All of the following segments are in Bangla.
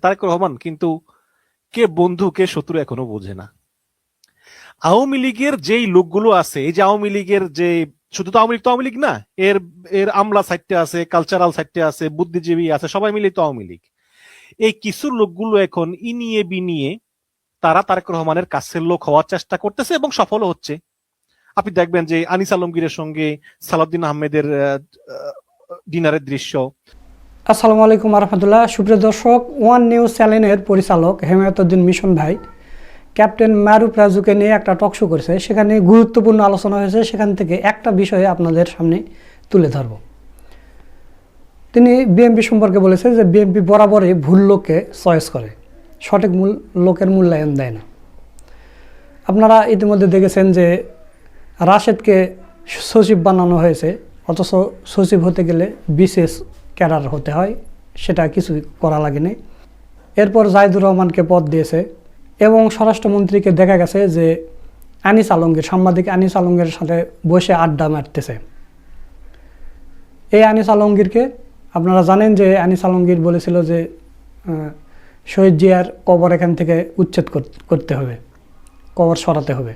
তারেক রহমান কিন্তু কে বন্ধু কে শত্রু এখনো বোঝে না। আওয়ামী লীগের যেই লোকগুলো আছে, এই যে আওয়ামী লীগের যে, শুধু তো আওয়ামী লীগ তো আওয়ামী লীগ না, এর এর আমলা সাইডটা আছে, কালচারাল সাইডটা আছে, বুদ্ধিজীবী আছে, সবাই মিলে তো আওয়ামী লীগ। এই কিছু লোকগুলো এখন ইনিয়ে বিনিয়ে তারা তারেক রহমানের কাছের লোক হওয়ার চেষ্টা করতেছে এবং সফল হচ্ছে। আপনি দেখবেন যে আনিস আলমগীরের সঙ্গে সালাউদ্দিন আহমেদের ডিনারের দৃশ্য। আসসালামু আলাইকুম রহমতুল্লাহ। সুপ্রিয় দর্শক, ওয়ান নিউজ চ্যানেলের পরিচালক হেমায়তুদ্দিন মিশন ভাই ক্যাপ্টেন মারুফ রাজুকে নিয়ে একটা টক শো করেছে। সেখানে গুরুত্বপূর্ণ আলোচনা হয়েছে, সেখান থেকে একটা বিষয়ে আপনাদের সামনে তুলে ধরব। তিনি বিএনপি সম্পর্কে বলেছে যে বিএনপি বরাবরই ভুল লোককে চয়েস করে, সঠিক লোকের মূল্যায়ন দেয় না। আপনারা ইতিমধ্যে দেখেছেন যে রাশেদকে সচিব বানানো হয়েছে, অথচ সচিব হতে গেলে বিশেষ ক্যাডার হতে হয়, সেটা কিছুই করা লাগেনি। এরপর জাহিদুর রহমানকে পদ দিয়েছে এবং স্বরাষ্ট্রমন্ত্রীকে দেখা গেছে যে আনিস আলমগীর, সাংবাদিক আনিস আলমগীরের সাথে বসে আড্ডা মারতেছে। এই আনিস আলমগীরকে আপনারা জানেন যে আনিস আলমগীর বলেছিল যে শহীদ জিয়ার কবর এখান থেকে উচ্ছেদ করতে হবে, কবর সরাতে হবে।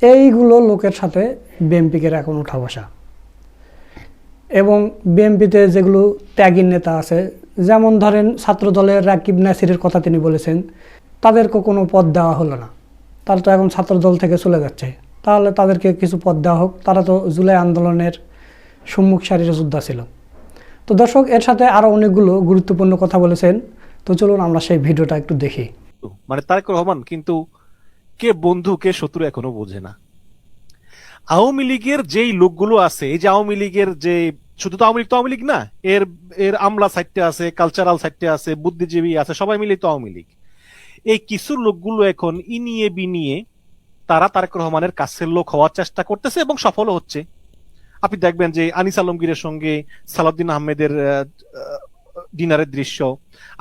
এইগুলো লোকের সাথে বিএনপিকে এখন উঠা বসা। এবং বিএনপিতে যেগুলো ত্যাগী নেতা আছে, যেমন ধরেন ছাত্র দলের রাকিব নাসিরের কথা তিনি বলেছেন, তাদেরকে কোনো পদ দেওয়া হলো না। তারা তো এখন ছাত্র দল থেকে চলে যাচ্ছে, তাহলে তাদেরকে কিছু পদ দেওয়া হোক। তারা তো জুলাই আন্দোলনের সম্মুখ সারির যোদ্ধা ছিল। তো দর্শক, এর সাথে আরও অনেকগুলো গুরুত্বপূর্ণ কথা বলেছেন। তো চলুন আমরা সেই ভিডিওটা একটু দেখি। তারেক রহমান কিন্তু কে বন্ধু কে শত্রু এখনো বোঝে না। আওয়ামী লীগের যেই লোকগুলো আছে, এই যে আওয়ামী লীগের যে, শুধু তো আওয়ামী লীগ তো আওয়ামী লীগ না, এর এর আমলা সাইডটা আছে, কালচারাল সাইডটা আছে, বুদ্ধিজীবী আছে, সবাই মিলে তো আওয়ামী লীগ। এই কিছু লোকগুলো এখন ইনিয়ে বিনিয়ে তারা তারেক রহমানের কাছের লোক হওয়ার চেষ্টা করতেছে এবং সফল হচ্ছে। আপনি দেখবেন যে আনিস আলমগীরের সঙ্গে সালাউদ্দিন আহমেদের ডিনারের দৃশ্য।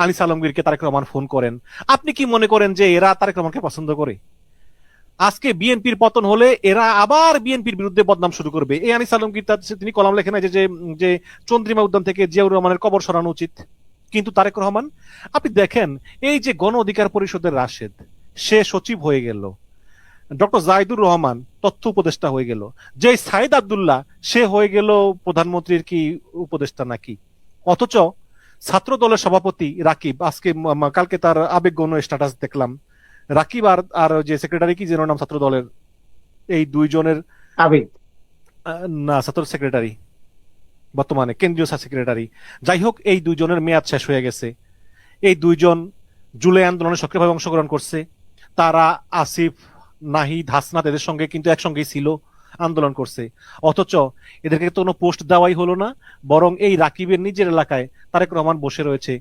আনিস আলমগীরকে তারেক রহমান ফোন করেন। আপনি কি মনে করেন যে এরা তারেক রহমানকে পছন্দ করে? আজকে বিএনপির পতন হলে এরা আবার বিএনপির বিরুদ্ধে বদনাম শুরু করবে। এই আনিস আলমগীর তিনি কলাম লেখেন যে চন্দ্রিমা উদ্যান থেকে জিয়াউর রহমানের কবর সরানো উচিত। কিন্তু তারেক রহমান, আপনি দেখেন এই যে গণ অধিকার পরিষদের রাশেদ, সে সচিব হয়ে গেল। ডক্টর জাহিদুর রহমান তথ্য উপদেষ্টা হয়ে গেল। যে সাইদ আব্দুল্লাহ, সে হয়ে গেল প্রধানমন্ত্রীর কি উপদেষ্টা নাকি। অথচ ছাত্র দলের সভাপতি রাকিব, আজকে কালকে তার আবেগগণ স্ট্যাটাস দেখলাম, রাকিব আর আর যে সেক্রেটারি কি যেন নাম ছাত্র দলের, এই দুইজনের আবেগ না, ছাত্র সেক্রেটারি, বর্তমানে কেন্দ্রীয় সেক্রেটারি, যাই হোক, এই দুইজনের মেয়াদ শেষ হয়ে গেছে। এই দুইজন জুলাই আন্দোলনে সক্রিয়ভাবে অংশগ্রহণ করছে। তারা আসিফ, নাহিদ, হাসনাত এদের সঙ্গে কিন্তু একসঙ্গেই ছিল, আন্দোলন করছে। অথচ এদেরকে তো কোনো পোস্ট দেওয়াই হলো না, বরং এই রাকিবের নিজের এলাকায় তারেক রহমান বসে রয়েছে।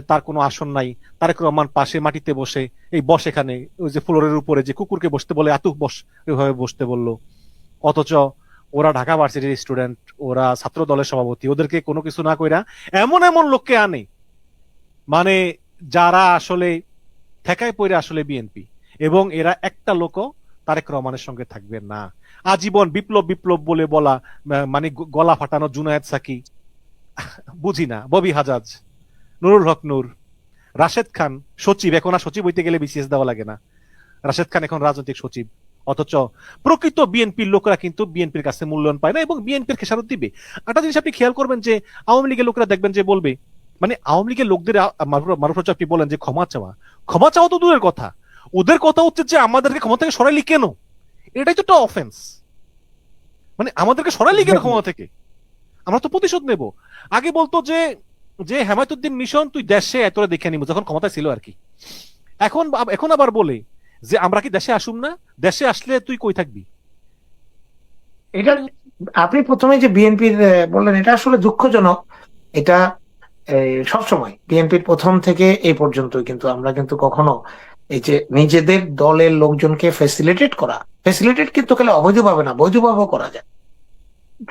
তার কোনো আসন নাই। তারেক রহমান পাশে মাটিতে বসে, এই বস এখানে, ওই যে ফ্লোরের উপরে যে কুকুরকে বসতে বলে আতুক বস, ওইভাবে বসতে বললো। অথচ ওরা ঢাকা ভার্সিটির স্টুডেন্ট, ওরা ছাত্র দলের সভাপতি, ওদেরকে কোনো কিছু না কইরা এমন এমন লোককে আনে, মানে যারা আসলে ঠেকায় পড়ে আসলে বিএনপি। এবং এরা একটা লোকও তারেক রহমানের সঙ্গে থাকবে না। আজীবন বিপ্লব বিপ্লব বলে বলা, মানে গলা ফাটানো জুনায়েদ সাকি, বুঝি না, ববি হাজাজ, নুরুল হক নূর, রাশেদ খান সচিব, এখন আর সচিব হইতে গেলে বিসিএস দেওয়া লাগে না, রাশেদ খান এখন রাজনৈতিক সচিব। অথচ প্রকৃত বিএনপির লোকেরা কিন্তু বিএনপির কাছে মূল্যায়ন পায় না এবং বিএনপির খেসারত দিবে। একটা জিনিস আপনি খেয়াল করবেন যে আওয়ামী লীগের লোকেরা দেখবেন যে বলবে, মানে আওয়ামী লীগের লোকদের মারুফ আপনি বলেন যে ক্ষমা চাওয়া, ক্ষমা চাওয়া তো দূরের কথা, ওদের কথা হচ্ছে যে আমাদেরকে ক্ষমতা থেকে সরাইলি কেন, এটাই তো একটা অফেন্স। মানে আমাদেরকে সরাইলি কেন ক্ষমতা থেকে, আমরা তো প্রতিশোধ নেব। আগে বলতো যে যে হেমায়তুদ্দিন মিশন তুই দেশে এতটা দেখে নিব, যখন ক্ষমতা ছিল আর কি। এখন এখন আবার বলে যে আমরা কি দেশে আসুম না, দেশে আসলে তুই কই থাকবি। এটা আপনি প্রথমে যে বিএনপির বললেন, এটা আসলে দুঃখজনক। এটা সবসময় বিএনপির প্রথম থেকে এই পর্যন্ত কিন্তু আমরা কিন্তু কখনো এই যে নিজেদের দলের লোকজনকে ফেসিলিটেট কিন্তু খেলে অবৈধভাবে না, বৈধভাবেও করা যায়।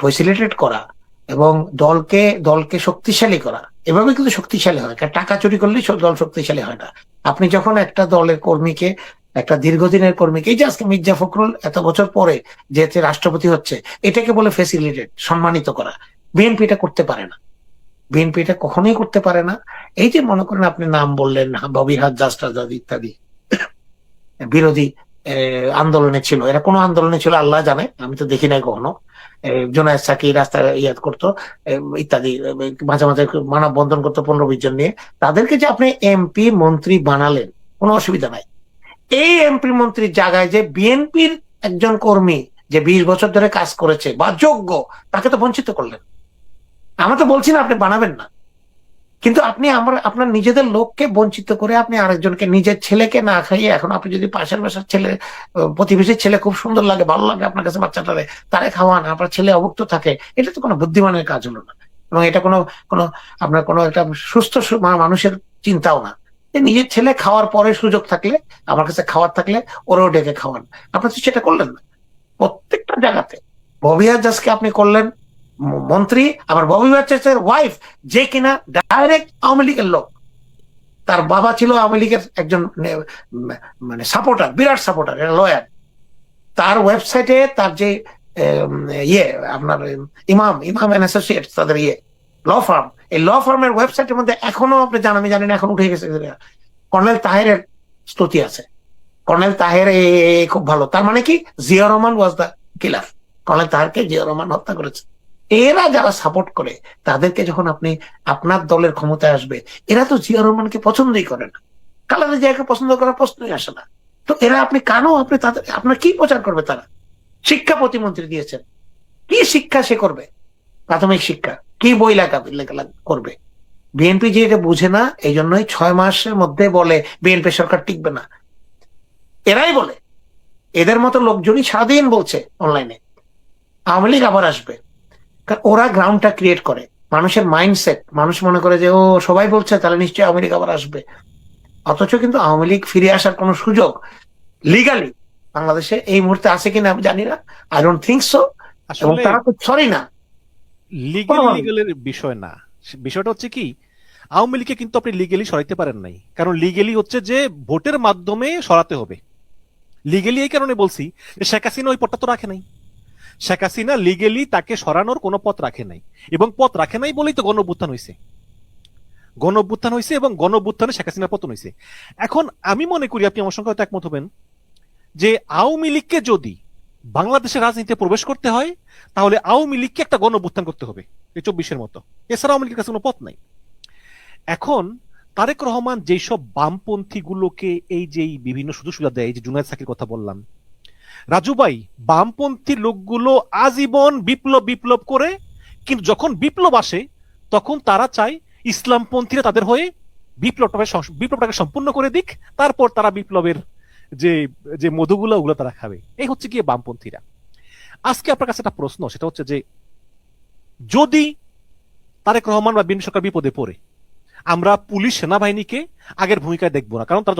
ফেসিলিটেট করা এবং দলকে দলকে শক্তিশালী করা, এভাবে কিন্তু শক্তিশালী হয়। কারণ টাকা চুরি করলেই দল শক্তিশালী হয় না। আপনি যখন একটা দলের কর্মীকে, একটা দীর্ঘদিনের কর্মীকে, এই যে আজকে মির্জা ফখরুল এত বছর পরে যে রাষ্ট্রপতি হচ্ছে, এটাকে বলে ফেসিলিটেট, সম্মানিত করা। বিএনপি এটা করতে পারে না। বিএনপি এটা কখনোই করতে পারে না। এই যে মনে করেন আপনি নাম বললেন ববি হাত জাস্টার ইত্যাদি বিরোধী আন্দোলনে ছিল, এরা কোনো আন্দোলনে ছিল আল্লাহ জানে, আমি তো দেখি নাই কখনো। জোনায়েদ সাকি রাস্তায় ইয়াদ করতো ইত্যাদি, মাঝে মাঝে মানববন্ধন করতো 15-20 জন নিয়ে। তাদেরকে যে আপনি এমপি মন্ত্রী বানালেন, কোনো অসুবিধা নাই। এই এমপি মন্ত্রীর জায়গায় যে বিএনপির একজন কর্মী যে 20 বছর ধরে কাজ করেছে বা যোগ্য, তাকে তো বঞ্চিত করলেন। আমরা তো বলছি না আপনি বানাবেন না, কিন্তু আপনি আপনার নিজেদের লোককে বঞ্চিত করে আপনি আরেকজনকে, নিজের ছেলেকে না খাইয়ে, এখন আপনি যদি পাশের বাসার ছেলে, প্রতিবেশীর ছেলে খুব সুন্দর লাগে, ভালো লাগে আপনার কাছে বাচ্চাটারে, তারে খাওয়ান, আপনার ছেলে অভুক্ত থাকে, এটা তো কোনো বুদ্ধিমানের কাজ হলো না। এবং এটা কোনো কোনো আপনার কোনো একটা সুস্থ মানুষের চিন্তাও না যে নিজের ছেলে খাওয়ার পরে সুযোগ থাকলে, আমার কাছে খাওয়ার থাকলে ওরেও ডেকে খাওয়ান। আপনি তো সেটা করলেন না। প্রত্যেকটা জায়গাতে ববি হাজ্জাজকে আপনি করলেন মন্ত্রী, আবার ববি হাজ্জাজের ওয়াইফ যে কিনা ডাইরেক্ট আওয়ামী লীগের লোক, তার বাবা ছিল আওয়ামী লীগের একজন মানে সাপোর্টার, বিরাট সাপোর্টার, লয়ার। তার ওয়েবসাইটে তার যে ইয়ে আপনার ইমাম এন্ড অ্যাসোসিয়েটস, তাদের ইয়ে ল ফার্ম, এই ল ফার্মের ওয়েবসাইটের মধ্যে এখনো আপনি জানেন, আমি জানি না এখন উঠে গেছে, কর্নেল তাহেরের স্তুতি আছে। কর্নেল তাহের খুব ভালো, তার মানে কি Zia Rahman was the killer, colonel তাহেরকে জিয়া রহমান হত্যা করেছে। এরা যারা সাপোর্ট করে, তাদেরকে যখন আপনি আপনার দলের ক্ষমতায় আসবে, এরা তো জিয়া রহমানকে পছন্দই করে না, খালেদা জিয়াকে পছন্দ করার প্রশ্নই আসে না। তো এরা আপনি কেন, আপনি তাদের, আপনার কি প্রচার করবে তারা? শিক্ষা প্রতিমন্ত্রী দিয়েছেন, কি শিক্ষা সে করবে? প্রাথমিক শিক্ষা কি বই লেখা করবে? বিএনপি যে এটা বুঝে না, এই জন্যই 6 মাসের মধ্যে বলে বিএনপি সরকার টিকবে না। এরাই বলে, এদের মতো লোকজনই সারাদিন বলছে অনলাইনে আওয়ামী লীগ আবার আসবে। ওরা গ্রাউন্ডটা ক্রিয়েট করে, মানুষের মাইন্ডসেট, মানুষ মনে করে যে ও সবাই বলছে তাহলে নিশ্চয়ই আওয়ামী লীগ আবার আসবে। অথচ কিন্তু আওয়ামী লীগ ফিরে আসার কোন সুযোগ লিগালি বাংলাদেশে এই মুহূর্তে আছে কিনা আমি জানি না, আই ডোন্ট থিঙ্ক সো। এবং আসলে তারা তো সরি না, লিগেলের বিষয় না, বিষয়টা হচ্ছে কি, আওয়ামী লীগকে কিন্তু আপনি লিগেলি সরাইতে পারেন নাই, কারণ লিগেলি হচ্ছে যে ভোটের মাধ্যমে সরাতে হবে। লিগেলি এই কারণে বলছি যে শেখ হাসিনা ওই পথটা তো রাখে নাই। শেখ হাসিনা লিগেলি তাকে সরানোর কোনো পথ রাখে নাই, এবং পথ রাখে নাই বলেই তো গণঅভ্যুত্থান হয়েছে। গণঅভ্যুত্থান হয়েছে এবং গণঅভ্যুত্থানে শেখ হাসিনার পতন হয়েছে। এখন আমি মনে করি, আপনি আমার সঙ্গে হয়তো একমত হবেন, যে আওয়ামী লীগকে যদি বাংলাদেশের রাজনীতিতে প্রবেশ করতে হয়, তাহলে আওয়ামী লীগকে একটা গণঅভ্যুত্থান করতে হবে এই 24-এর মতো, এছাড়া আওয়ামী লীগের কাছে কোনো পথ নাই। এখন তারেক রহমান যেসব বামপন্থী গুলোকে এই যে বিভিন্ন সুযোগ সুবিধা দেয়, এই যে জুনায়েদ সাকির কথা বললাম, রাজু ভাই, বামপন্থী লোকগুলো আজীবন বিপ্লব বিপ্লব করে, কিন্তু যখন বিপ্লব আসে তখন তারা চায় ইসলামপন্থীরা তাদের হয়ে বিপ্লবটাকে সম্পূর্ণ করে দিক, তারপর তারা বিপ্লবের যে যে মধুগুলো ওগুলো তারা খাবে। এই হচ্ছে গিয়ে বামপন্থীরা। আজকে আপনার কাছে একটা প্রশ্ন, সেটা হচ্ছে যে যদি তারেক রহমান বা বিএনপি সরকার বিপদে পড়ে, আমরা পুলিশ সেনাবাহিনীকে আগের ভূমিকায় দেখবো না, কারণ তারা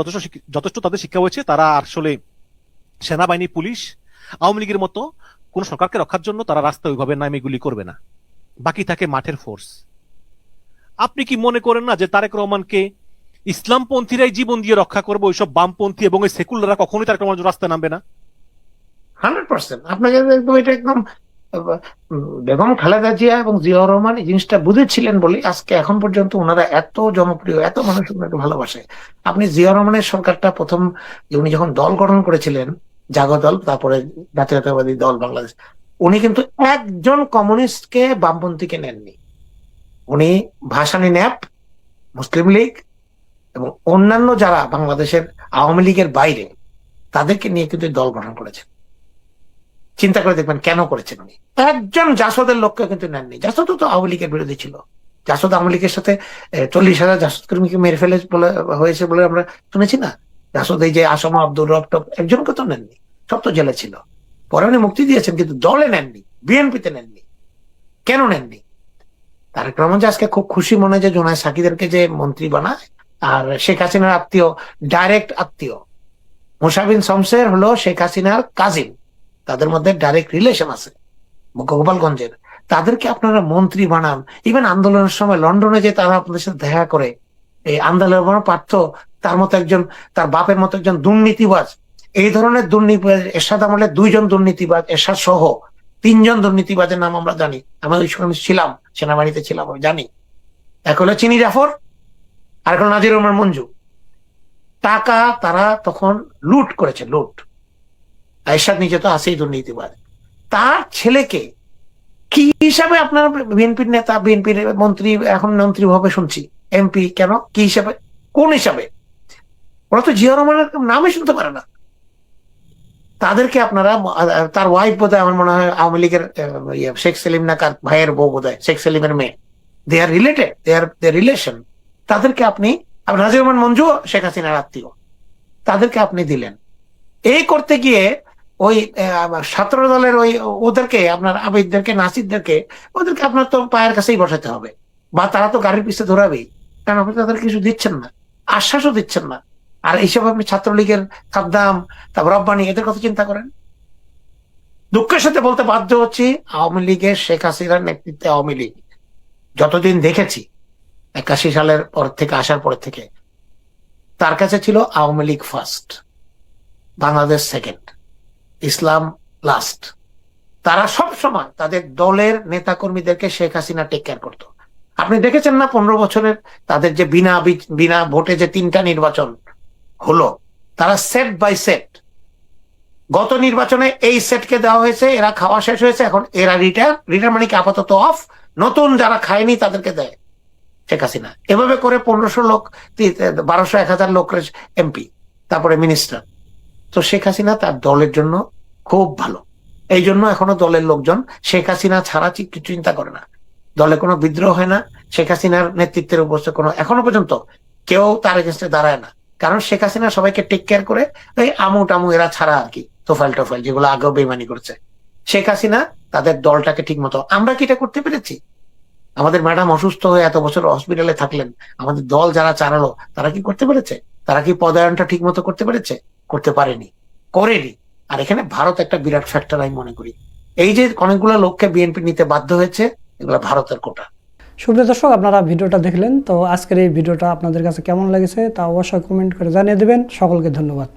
যথেষ্ট তাদের শিক্ষা হয়েছে। তারা আসলে সেনাবাহিনী, পুলিশ, আওয়ামী লীগের মতো কোন সরকারকে রক্ষার জন্য তারা রাস্তায় ওইভাবে নামে গুলি করবে না, বাকি থাকে মাঠের ফোর্স। আপনি কি মনে করেন না যে তারেক রহমানকে ইসলামপন্থীরাই জীবন দিয়ে রক্ষা করবে? ওইসব বামপন্থী এবং ওই সেকুলাররা কখনোই তারেক রহমানের রাস্তায় নামবে না। 100% আপনাকে একদম, এটা একদম বেগম খালেদা জিয়া এবং জিয়াউর রহমান এই জিনিসটা বুঝেছিলেন বলে আজকে এখন পর্যন্ত ওনারা এত জনপ্রিয়, এত মানুষ ওনাকে ভালোবাসে। আপনি জিয়াউর রহমানের সরকারটা প্রথম উনি যখন দল গঠন করেছিলেন, জাগো দল, তারপরে জাতীয়তাবাদী দল বাংলাদেশ, উনি কিন্তু একজন কমিউনিস্টকে বামপন্থীকে নেননি। উনি ভাসানী ন্যাপ, মুসলিম লীগ এবং অন্যান্য যারা বাংলাদেশের আওয়ামী লীগের বাইরে, তাদেরকে নিয়ে কিন্তু দল গঠন করেছেন। চিন্তা করে দেখবেন কেন করেছেন উনি। একজন জাসদের লোককে কিন্তু নেননি। জাসদ তো আওয়ামী লীগের বিরোধী ছিল। জাসদ আওয়ামী লীগের সাথে 40,000 জাসদ কর্মীকে মেরে ফেলে হয়েছে বলে আমরা শুনেছি না। জাসদ এই যে আসমা আব্দুর রব টব, একজনকে তো নেননি, সব তো জেলে ছিল। পরে উনি মুক্তি দিয়েছেন, কিন্তু দলে নেননি, বিএনপিতে নেননি। কেন নেননি? তারেক রহমান যে আজকে খুব খুশি মনে যে জোনায়েদ সাকিদেরকে যে মন্ত্রী বানায়, আর শেখ হাসিনার আত্মীয়, ডাইরেক্ট আত্মীয়, মুসা বিন শমসের হলো শেখ হাসিনার কাজিন, তাদের মধ্যে ডাইরেক্ট রিলেশন আছে গোপালগঞ্জের, তাদেরকে আপনারা মন্ত্রী বানান। ইভেন আন্দোলনের সময় লন্ডনে যে তারা আপনাদের সাথে দেখা করে, এই আন্দোলনের পার্থ, তার মতো একজন, তার বাপের মতো একজন দুর্নীতিবাজ, এই ধরনের দুর্নীতিবাজ, এরশাদ আমলে 2 জন দুর্নীতিবাজ, এরশাদ সহ 3 জন দুর্নীতিবাজের নাম আমরা জানি। আমি ওই সময় ছিলাম, সেনাবাহিনীতে ছিলাম, আমি জানি। এক হলো চিনি জাফর, আর এক হলো নাজির রহমান মঞ্জু। টাকা তারা তখন লুট করেছে, লুট। এরশাদ নিজে তো আছেই দুর্নীতিবাদ। তার ছেলেকে কি হিসাবে আপনার বিএনপির নেতা, বিএনপির মন্ত্রী, এখন মন্ত্রী ভাবে শুনছি, এমপি, কেন কি হিসাবে, কোন হিসাবে? ওরা তো জিয়া রহমানের নামই শুনতে পারে না। তাদেরকে আপনারা, তার ওয়াইফ বোধহয় আমার মনে হয় আওয়ামী লীগের শেখ সেলিম না কার ভাইয়ের বউ বোধহয়, শেখ সেলিমের মেয়ে, দে আর রিলেটেড, দে রিলেশন। তাদেরকে আপনি, নাজির রহমান মঞ্জু শেখ হাসিনার আত্মীয়, তাদেরকে আপনি দিলেন। এই করতে গিয়ে ওই ছাত্র দলের ওই ওদেরকে, আপনার আবিদদেরকে, নাসিরদেরকে, ওদেরকে আপনার তো পায়ের কাছেই বসাতে হবে, বা তারা তো গাড়ির পিছনে ধরাবেই, কারণ আপনি তাদের কিছু দিচ্ছেন না, আশ্বাসও দিচ্ছেন না। আর এইসব আপনি ছাত্রলীগের খাদ্দাম, তারপর রব্বানি, এদের কথা চিন্তা করেন। দুঃখের সাথে বলতে বাধ্য হচ্ছি, আওয়ামী লীগের, শেখ হাসিনার নেতৃত্বে আওয়ামী লীগ যতদিন দেখেছি 81 সালের পর থেকে, আসার পর থেকে, তার কাছে ছিল আওয়ামী লীগ ফার্স্ট, বাংলাদেশ সেকেন্ড, ইসলাম লাস্ট। তারা সব সময় তাদের দলের নেতাকর্মীদেরকে শেখ হাসিনা টেক কেয়ার করতো। আপনি দেখেছেন না 15 বছরের তাদের যে বিনা ভোটে যে 3টা নির্বাচন হলো, তারা সেট বাই সেট, গত নির্বাচনে এই সেটকে দেওয়া হয়েছে, এরা খাওয়া শেষ হয়েছে, এখন এরা রিটার মানে কি আপাতত অফ, নতুন যারা খায়নি তাদেরকে দেয় শেখ হাসিনা। এভাবে করে 1500 লোক, 1200, 1000 লোক এমপি, তারপরে মিনিস্টার। তো শেখ হাসিনা তার দলের জন্য খুব ভালো। এই জন্য এখনো দলের লোকজন শেখ হাসিনা ছাড়া কিছু চিন্তা করে না, দলে কোনো বিদ্রোহ হয় না, শেখ হাসিনার নেতৃত্বের উপর কোনো, এখনো পর্যন্ত কেউ তার এগেন্স্টে দাঁড়ায় না, কারণ শেখ হাসিনা সবাইকে টেক কেয়ার করে। এই আমু টামু এরা ছাড়া আর কি, তোফাইল টোফাইল যেগুলো আগেও বেমানি করছে, শেখ হাসিনা তাদের দলটাকে ঠিক মতো। আমরা কি এটা করতে পেরেছি? আমাদের ম্যাডাম অসুস্থ হয়ে এত বছর হসপিটালে থাকলেন, আমাদের দল যারা চালালো তারা কি করতে পেরেছে? তারা কি পদায়নটা ঠিক মতো করতে পেরেছে? করতে পারেনি, করেনি। আর এখানে ভারত একটা বিরাট ফ্যাক্টর আমি মনে করি। এই যে অনেকগুলো লোককে বিএনপি নিতে বাধ্য হয়েছে, এগুলো ভারতের কোটা। সুপ্রিয় দর্শক, আপনারা ভিডিওটা দেখলেন, তো আজকের এই ভিডিওটা আপনাদের কাছে কেমন লেগেছে তা অবশ্যই কমেন্ট করে জানিয়ে দেবেন। সকলকে ধন্যবাদ।